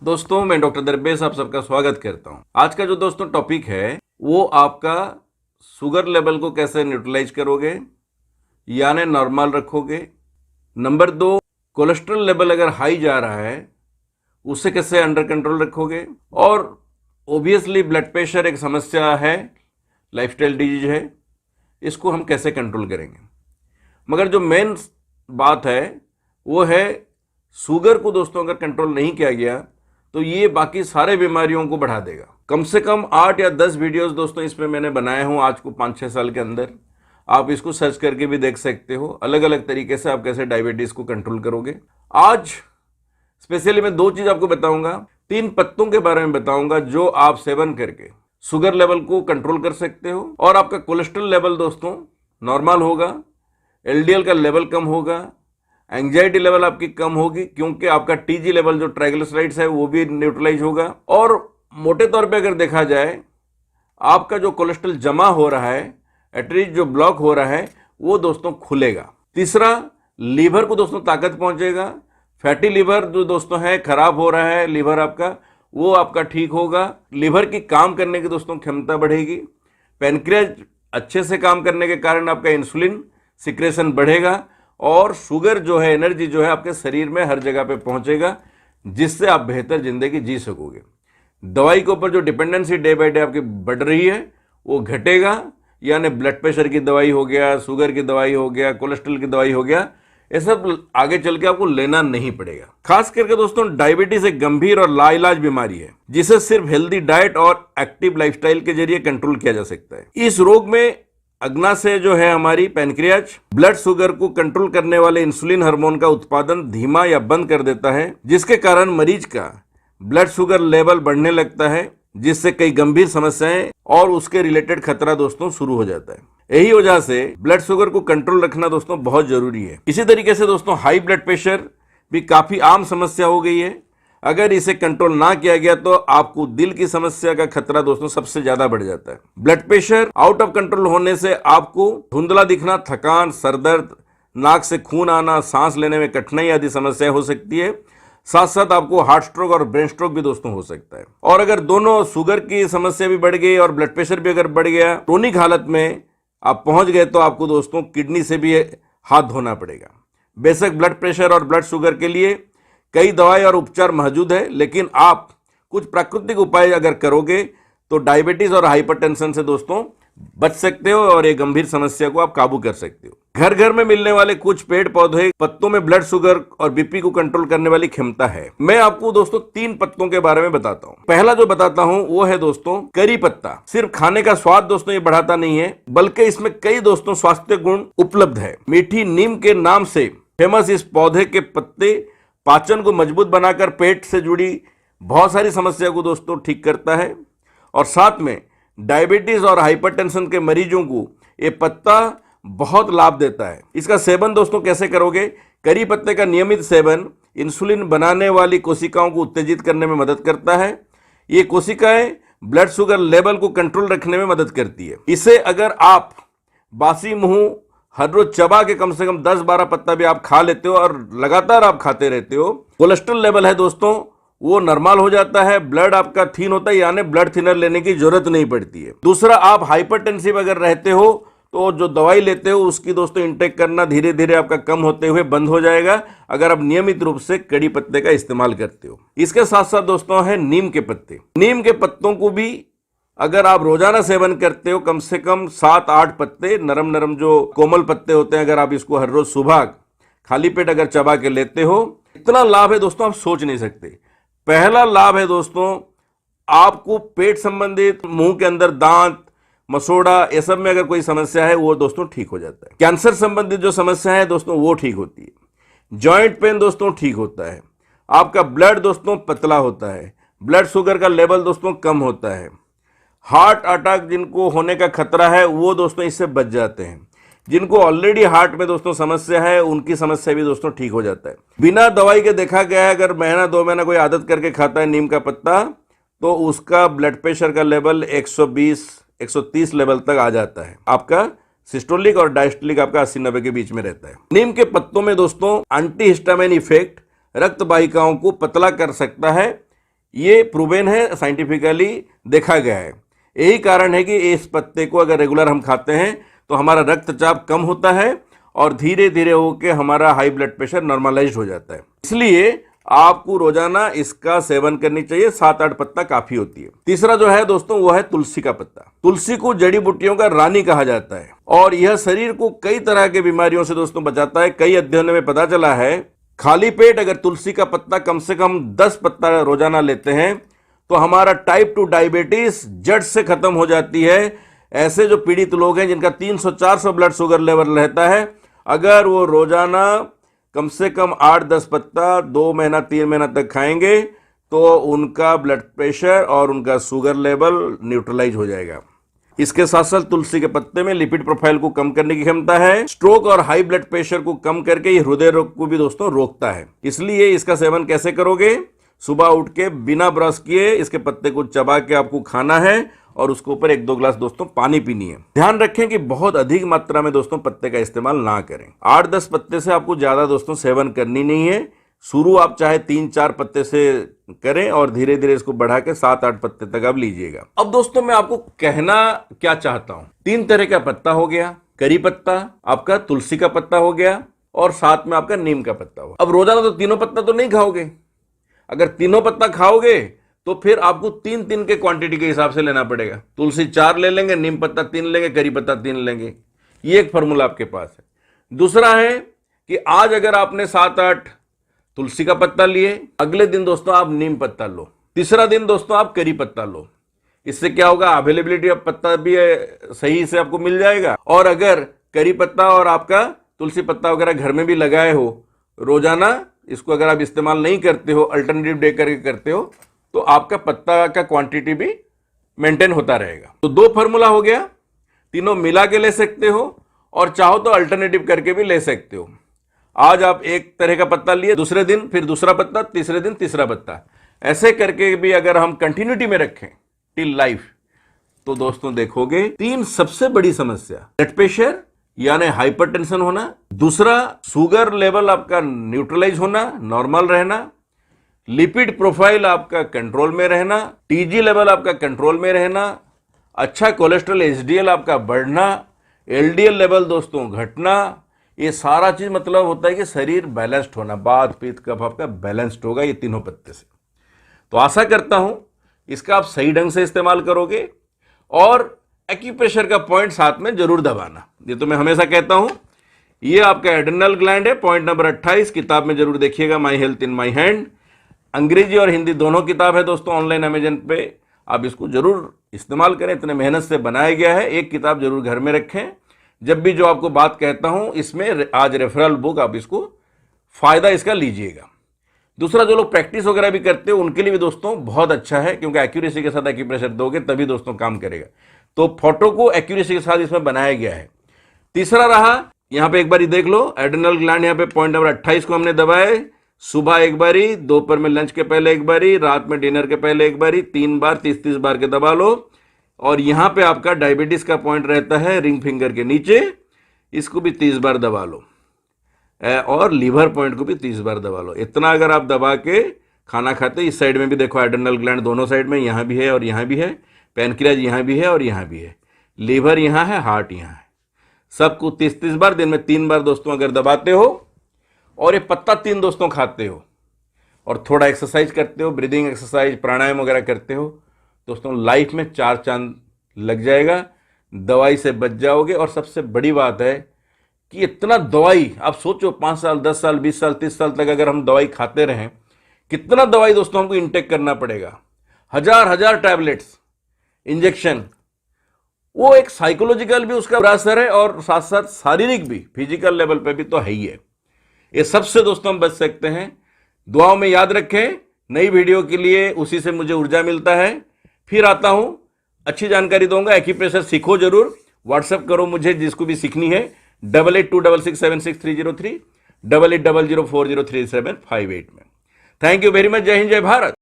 दोस्तों मैं डॉक्टर दरबेश आप सबका स्वागत करता हूं। आज का जो दोस्तों टॉपिक है वो आपका शुगर लेवल को कैसे न्यूट्रलाइज करोगे यानी नॉर्मल रखोगे। नंबर 2, कोलेस्ट्रॉल लेवल अगर हाई जा रहा है उसे कैसे अंडर कंट्रोल रखोगे। और ओबियसली ब्लड प्रेशर एक समस्या है, लाइफस्टाइल डिजीज है, इसको हम कैसे कंट्रोल करेंगे। मगर जो मेन बात है वो है शुगर को दोस्तों अगर कंट्रोल नहीं किया गया तो ये बाकी सारे बीमारियों को बढ़ा देगा। कम से कम 8 या 10 वीडियोस दोस्तों इस पे मैंने बनाए हूँ आज को 5-6 साल के अंदर। आप इसको सर्च करके भी देख सकते हो, अलग अलग तरीके से आप कैसे डायबिटीज को कंट्रोल करोगे। आज स्पेशली मैं 2 चीज आपको बताऊंगा, 3 पत्तों के बारे में बताऊंगा जो आप सेवन करके शुगर लेवल को कंट्रोल कर सकते हो और आपका कोलेस्ट्रॉल लेवल दोस्तों नॉर्मल होगा, एलडीएल का लेवल कम होगा, एंजाइटी लेवल आपकी कम होगी क्योंकि आपका टीजी लेवल जो ट्राइग्लिसराइड्स है वो भी न्यूट्रलाइज होगा। और मोटे तौर पे अगर देखा जाए आपका जो कोलेस्ट्रॉल जमा हो रहा है, आर्टरीज जो ब्लॉक हो रहा है वो दोस्तों खुलेगा। तीसरा, लीवर को दोस्तों ताकत पहुंचेगा। फैटी लीवर जो दोस्तों है खराब हो रहा है लीवर आपका, वो आपका ठीक होगा। लीवर की काम करने की दोस्तों क्षमता बढ़ेगी। पैनक्रियाज अच्छे से काम करने के कारण आपका इंसुलिन सिक्रेशन बढ़ेगा और शुगर जो है, एनर्जी जो है आपके शरीर में हर जगह पे पहुंचेगा, जिससे आप बेहतर जिंदगी जी सकोगे। दवाई के ऊपर जो डिपेंडेंसी डे बाय डे आपकी बढ़ रही है वो घटेगा, यानी ब्लड प्रेशर की दवाई हो गया, शुगर की दवाई हो गया, कोलेस्ट्रॉल की दवाई हो गया, ये सब आगे चल के आपको लेना नहीं पड़ेगा। खास करके दोस्तों डायबिटीज एक गंभीर और लाइलाज बीमारी है जिसे सिर्फ हेल्दी डाइट और एक्टिव लाइफस्टाइल के जरिए कंट्रोल किया जा सकता है। इस रोग में अग्नाशय जो है हमारी पैनक्रियाज ब्लड शुगर को कंट्रोल करने वाले इंसुलिन हार्मोन का उत्पादन धीमा या बंद कर देता है, जिसके कारण मरीज का ब्लड शुगर लेवल बढ़ने लगता है, जिससे कई गंभीर समस्याएं और उसके रिलेटेड खतरा दोस्तों शुरू हो जाता है। यही वजह से ब्लड शुगर को कंट्रोल रखना दोस्तों बहुत जरूरी है। इसी तरीके से दोस्तों हाई ब्लड प्रेशर भी काफी आम समस्या हो गई है। अगर इसे कंट्रोल ना किया गया तो आपको दिल की समस्या का खतरा दोस्तों सबसे ज्यादा बढ़ जाता है। Blood pressure out of control होने से आपको धुंधला दिखना, थकान, सरदर्द, नाक से खून आना, सांस लेने में कठिनाई आदि समस्या हो सकती है। साथ साथ आपको हार्ट स्ट्रोक और ब्रेन स्ट्रोक भी दोस्तों हो सकता है। और अगर दोनों शुगर की समस्या भी बढ़ गई और ब्लड प्रेशर भी अगर बढ़ गया, क्रोनिक हालत में आप पहुंच गए तो आपको दोस्तों किडनी से भी हाथ धोना पड़ेगा। बेशक ब्लड प्रेशर और ब्लड शुगर के लिए कई दवाई और उपचार मौजूद है, लेकिन आप कुछ प्राकृतिक उपाय अगर करोगे तो डायबिटीज और हाइपरटेंशन से दोस्तों बच सकते हो और एक गंभीर समस्या को आप काबू कर सकते हो। घर घर में मिलने वाले कुछ पेड़ पौधे पत्तों में ब्लड शुगर और बीपी को कंट्रोल करने वाली क्षमता है। मैं आपको दोस्तों 3 पत्तों के बारे में बताता हूँ। पहला जो बताता हूँ वो है दोस्तों करी पत्ता। सिर्फ खाने का स्वाद दोस्तों ये बढ़ाता नहीं है, बल्कि इसमें कई दोस्तों स्वास्थ्य गुण उपलब्ध है। मीठी नीम के नाम से फेमस इस पौधे के पत्ते पाचन को मजबूत बनाकर पेट से जुड़ी बहुत सारी समस्या को दोस्तों ठीक करता है और साथ में डायबिटीज और हाइपरटेंशन के मरीजों को ये पत्ता बहुत लाभ देता है। इसका सेवन दोस्तों कैसे करोगे? करी पत्ते का नियमित सेवन इंसुलिन बनाने वाली कोशिकाओं को उत्तेजित करने में मदद करता है। ये कोशिकाएं ब्लड शुगर लेवल को कंट्रोल रखने में मदद करती है। इसे अगर आप बासी मुंह हर रोज चबा के कम से कम 10-12 पत्ता भी आप खा लेते हो और लगातार आप खाते रहते हो, कोलेस्ट्रॉल लेवल है दोस्तों वो नॉर्मल हो जाता है, ब्लड आपका थीन होता है, यानी ब्लड थिनर लेने की जरूरत नहीं पड़ती है। दूसरा, आप हाइपरटेंसिव अगर रहते हो तो जो दवाई लेते हो उसकी दोस्तों इंटेक करना धीरे धीरे आपका कम होते हुए बंद हो जाएगा अगर आप नियमित रूप से कड़ी पत्ते का इस्तेमाल करते हो। इसके साथ साथ दोस्तों है नीम के पत्ते। नीम के पत्तों को भी अगर आप रोजाना सेवन करते हो, कम से कम 7-8 पत्ते, नरम नरम जो कोमल पत्ते होते हैं, अगर आप इसको हर रोज सुबह खाली पेट अगर चबा के लेते हो, इतना लाभ है दोस्तों आप सोच नहीं सकते। पहला लाभ है दोस्तों आपको पेट संबंधित, मुंह के अंदर दांत, मसोड़ा, ये सब में अगर कोई समस्या है वो दोस्तों ठीक हो जाता है। कैंसर संबंधित जो समस्या है दोस्तों वो ठीक होती है। जॉइंट पेन दोस्तों ठीक होता है। आपका ब्लड दोस्तों पतला होता है। ब्लड शुगर का लेवल दोस्तों कम होता है। हार्ट अटैक जिनको होने का खतरा है वो दोस्तों इससे बच जाते हैं। जिनको ऑलरेडी हार्ट में दोस्तों समस्या है उनकी समस्या भी दोस्तों ठीक हो जाता है। बिना दवाई के देखा गया है अगर महीना 2 महीना कोई आदत करके खाता है नीम का पत्ता तो उसका ब्लड प्रेशर का लेवल 120-130 लेवल तक आ जाता है। आपका सिस्टोलिक और डायस्टोलिक आपका 80-90 के बीच में रहता है। नीम के पत्तों में दोस्तों एंटी हिस्टामिन इफेक्ट रक्त वाहिकाओं को पतला कर सकता है। ये प्रूवन है, साइंटिफिकली देखा गया है। यही कारण है कि इस पत्ते को अगर रेगुलर हम खाते हैं तो हमारा रक्तचाप कम होता है और धीरे धीरे होकर हमारा हाई ब्लड प्रेशर नॉर्मलाइज हो जाता है। इसलिए आपको रोजाना इसका सेवन करनी चाहिए। 7-8 पत्ता काफी होती है। तीसरा जो है दोस्तों वो है तुलसी का पत्ता। तुलसी को जड़ी बूटियों का रानी कहा जाता है और यह शरीर को कई तरह के बीमारियों से दोस्तों बचाता है। कई अध्ययनों में पता चला है खाली पेट अगर तुलसी का पत्ता कम से कम 10 पत्ता रोजाना लेते हैं तो हमारा टाइप 2 डायबिटीज जड़ से खत्म हो जाती है। ऐसे जो पीड़ित लोग हैं जिनका 300-400 ब्लड शुगर लेवल रहता है, अगर वो रोजाना कम से कम 8-10 पत्ता 2 महीना 3 महीना तक खाएंगे तो उनका ब्लड प्रेशर और उनका शुगर लेवल न्यूट्रलाइज हो जाएगा। इसके साथ साथ तुलसी के पत्ते में लिपिड प्रोफाइल को कम करने की क्षमता है। स्ट्रोक और हाई ब्लड प्रेशर को कम करके ये हृदय रोग को भी दोस्तों रोकता है। इसलिए इसका सेवन कैसे करोगे? सुबह उठ के बिना ब्रश किए इसके पत्ते को चबा के आपको खाना है और उसके ऊपर 1-2 ग्लास दोस्तों पानी पीनी है। ध्यान रखें कि बहुत अधिक मात्रा में दोस्तों पत्ते का इस्तेमाल ना करें। 8-10 पत्ते से आपको ज्यादा दोस्तों सेवन करनी नहीं है। शुरू आप चाहे 3-4 पत्ते से करें और धीरे धीरे इसको बढ़ा के 7-8 पत्ते तक आप लीजिएगा। अब दोस्तों मैं आपको कहना क्या चाहता हूं, 3 तरह का पत्ता हो गया, करी पत्ता, आपका तुलसी का पत्ता हो गया और साथ में आपका नीम का पत्ता हो। अब रोजाना तो तीनों पत्ता तो नहीं खाओगे। अगर तीनों पत्ता खाओगे तो फिर आपको 3-3 के क्वांटिटी के हिसाब से लेना पड़ेगा। तुलसी 4 ले लेंगे, नीम पत्ता 3 लेंगे, करी पत्ता 3 लेंगे। ये एक फॉर्मूला आपके पास है। दूसरा है कि आज अगर आपने 7-8 तुलसी का पत्ता लिए, अगले दिन दोस्तों आप नीम पत्ता लो, तीसरा दिन दोस्तों आप करी पत्ता लो। इससे क्या होगा, अवेलेबिलिटी ऑफ पत्ता भी सही से आपको मिल जाएगा। और अगर करी पत्ता और आपका तुलसी पत्ता वगैरह घर में भी लगाए हो, रोजाना इसको अगर आप इस्तेमाल नहीं करते हो, अल्टरनेटिव डे करके करते हो, तो आपका पत्ता का क्वांटिटी भी मेंटेन होता रहेगा। तो 2 फार्मूला हो गया, तीनों मिला के ले सकते हो और चाहो तो अल्टरनेटिव करके भी ले सकते हो। आज आप एक तरह का पत्ता लिए, दूसरे दिन फिर दूसरा पत्ता, तीसरे दिन तीसरा पत्ता, ऐसे करके भी अगर हम कंटिन्यूटी में रखें टिल लाइफ, तो दोस्तों देखोगे 3 सबसे बड़ी समस्या, ब्लड प्रेशर यानी हाइपरटेंशन होना, दूसरा शुगर लेवल आपका न्यूट्रलाइज होना, नॉर्मल रहना, लिपिड प्रोफाइल आपका कंट्रोल में रहना, टीजी लेवल आपका कंट्रोल में रहना, अच्छा कोलेस्ट्रॉल एचडीएल आपका बढ़ना, एलडीएल लेवल दोस्तों घटना, ये सारा चीज मतलब होता है कि शरीर बैलेंस्ड होना, बात पीत कफ आपका बैलेंस्ड होगा ये तीनों पत्ते से। तो आशा करता हूं इसका आप सही ढंग से इस्तेमाल करोगे और एक्यूप्रेशर का पॉइंट साथ में जरूर दबाना। ये तो मैं हमेशा कहता हूं। ये आपका एड्रेनल ग्लैंड है, पॉइंट नंबर 28 किताब में जरूर देखिएगा, my health in my hand. अंग्रेजी और हिंदी दोनों किताब है दोस्तों ऑनलाइन अमेजन पे, आप इसको जरूर इस्तेमाल करें। इतने मेहनत से बनाया गया है, एक किताब जरूर घर में रखें। जब भी जो आपको बात कहता हूं इसमें आज रेफरल बुक, आप इसको फायदा इसका लीजिएगा। दूसरा, जो लोग प्रैक्टिस वगैरह भी करते हो उनके लिए भी दोस्तों बहुत अच्छा है, क्योंकि एक्यूरेसी के साथ एक्यूप्रेशर दोगे तभी दोस्तों काम करेगा। तो फोटो को एक्यूरेसी के साथ इसमें बनाया गया है। तीसरा रहा, यहां पे एक बार देख लो, एड्रेनल ग्लैंड यहां पे पॉइंट नंबर 28 को हमने दबाए। सुबह एक बारी, दोपहर में लंच के पहले एक बारी, रात में डिनर के पहले एक बारी, 3 बार 30-30 बार के दबा लो। और यहां पे आपका डायबिटीज का पॉइंट रहता है रिंग फिंगर के नीचे, इसको भी 30 बार दबा लो। और लीवर पॉइंट को भी 30 बार दबा लो। इतना अगर आप दबा के खाना खाते, इस साइड में भी देखो एड्रेनल ग्लैंड दोनों साइड में, यहां भी है और यहां भी है, पैनक्रियाज यहां भी है और यहां भी है, लीवर यहां है, हार्ट यहां है, सबको 30-30 बार, दिन में 3 बार दोस्तों अगर दबाते हो और ये पत्ता 3 दोस्तों खाते हो और थोड़ा एक्सरसाइज करते हो, ब्रीदिंग एक्सरसाइज, प्राणायाम वगैरह करते हो, दोस्तों लाइफ में 4 चांद लग जाएगा, दवाई से बच जाओगे। और सबसे बड़ी बात है कि इतना दवाई आप सोचो, 5 साल 10 साल 20 साल 30 साल तक अगर हम दवाई खाते रहें, कितना दवाई दोस्तों हमको इंटेक करना पड़ेगा, हजार टैबलेट्स, इंजेक्शन। वो एक साइकोलॉजिकल भी उसका बुरा असर है और साथ साथ शारीरिक भी, फिजिकल लेवल पे भी तो है ही है। ये सबसे दोस्तों हम बच सकते हैं। दुआओं में याद रखें। नई वीडियो के लिए उसी से मुझे ऊर्जा मिलता है। फिर आता हूं, अच्छी जानकारी दूंगा। एक्यूप्रेशर सीखो जरूर, व्हाट्सएप करो मुझे जिसको भी सीखनी है, 8826676303, 8800403758 में। Thank you very much. जय हिंद, जय भारत।